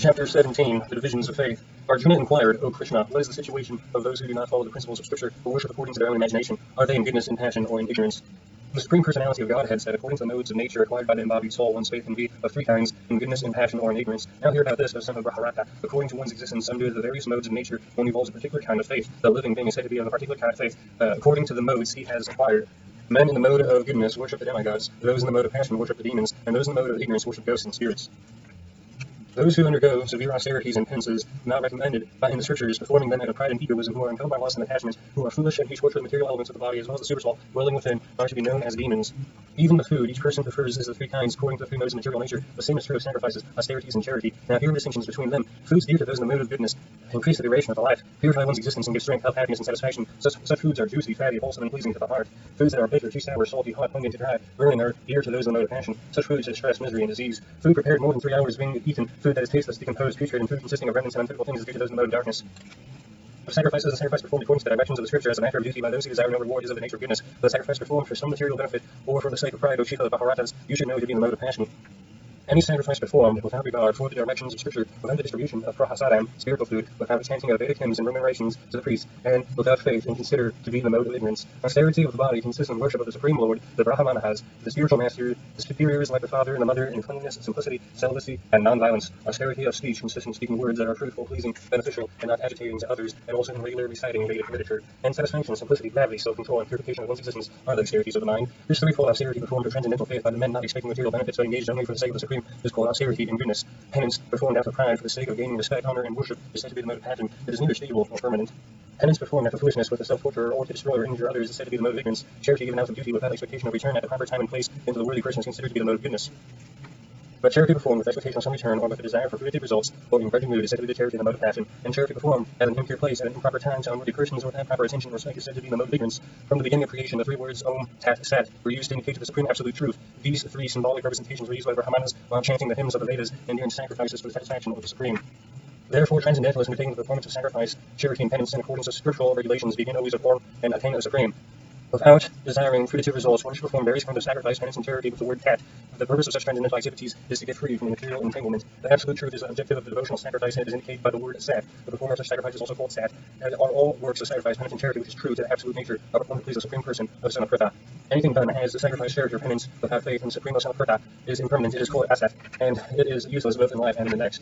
Chapter 17, The Divisions of Faith. Arjuna inquired, O Krishna, what is the situation of those who do not follow the principles of Scripture, but worship according to their own imagination? Are they in goodness, in passion, or in ignorance? The Supreme Personality of Godhead said, according to the modes of nature acquired by the embodied soul, one's faith can be of three kinds, in goodness, in passion, or in ignorance. Now hear about this, O son of Brahmarata. According to one's existence under the various modes of nature, one evolves a particular kind of faith. The living being is said to be of a particular kind of faith, according to the modes he has acquired. Men in the mode of goodness worship the demigods, those in the mode of passion worship the demons, and those in the mode of ignorance worship ghosts and spirits. Those who undergo severe austerities and penances not recommended in the Scriptures, performing them out of pride and egoism, who are impelled by lust and attachment, who are foolish and hate toward the material elements of the body as well as the supersoul dwelling within, are to be known as demons. Even the food each person prefers is the three kinds according to the three modes of material nature. The same is true of sacrifices, austerities, and charity. Now here are distinctions between them. Foods dear to those in the mode of goodness increase the duration of the life, purify one's existence, and give strength, health, happiness, and satisfaction. Such foods are juicy, fatty, wholesome, and pleasing to the heart. Foods that are bitter, too sour, salty, hot, pungent, dry, burning are dear to those in the mode of passion. Such foods are stress, misery, and disease. Food prepared more than 3 hours being eaten, food that is tasteless, decomposed, putrid, and food consisting of remnants and unfruitful things is due to those in the mode of darkness. The sacrifice is a sacrifice performed according to the directions of the Scripture as a matter of duty by those who desire no reward is of the nature of goodness. The sacrifice performed for some material benefit or for the sake of pride, O chief of the Bharatas, you should know to be in the mode of passion. Any sacrifice performed without regard for the directions of Scripture, without the distribution of prahasadam, spiritual food, without the chanting of Vedic hymns and remunerations to the priest, and without faith, and considered to be in the mode of ignorance. Austerity of the body consists in worship of the Supreme Lord, the Brahmanas, the spiritual master, the superiors like the father and the mother, in cleanliness, simplicity, celibacy, and non-violence. Austerity of speech consists in speaking words that are truthful, pleasing, beneficial, and not agitating to others, and also in regular reciting Vedic literature. And satisfaction, simplicity, gravity, self-control, and purification of one's existence are the austerities of the mind. This threefold austerity performed for transcendental faith by the men not expecting material benefits but engaged only for the sake of the Supreme is called austerity and goodness. Penance, performed out of pride for the sake of gaining respect, honor, and worship, is said to be the mode of passion. It is neither stable nor permanent. Penance performed out of foolishness with a self-torture or to destroy or injure others is said to be the mode of ignorance. Charity given out of duty without expectation of return at the proper time and place into the worthy person is considered to be the mode of goodness. But charity performed with expectation of some return or with a desire for fruitive results or in grudging mood is said to be the charity in the mode of passion. And charity performed at an impure place at an improper time to unworthy persons or without proper attention or respect is said to be in the mode of ignorance. From the beginning of creation, the three words Om, Tat, Sat were used to indicate the supreme absolute truth. These three symbolic representations were used by the Brahmanas while chanting the hymns of the Vedas and during sacrifices for the satisfaction of the Supreme. Therefore, transcendentalists undertaking the performance of sacrifice, charity, and penance in accordance with scriptural regulations begin always with form and attain the Supreme. Without desiring fruitive results, one should perform various kinds of sacrifice, penance, and charity with the word tat. The purpose of such transcendental activities is to get free from the material entanglement. The absolute truth is the objective of the devotional sacrifice and it is indicated by the word sat. The performer of such sacrifice is also called sat. And are all works of sacrifice, penance, and charity, which is true to the absolute nature, are performed to please the Supreme Person of the Son of Pritha. Anything done as the sacrifice, charity, or penance without faith in the Supreme Son of Pritha is impermanent. It is called asat, and it is useless both in life and in the next.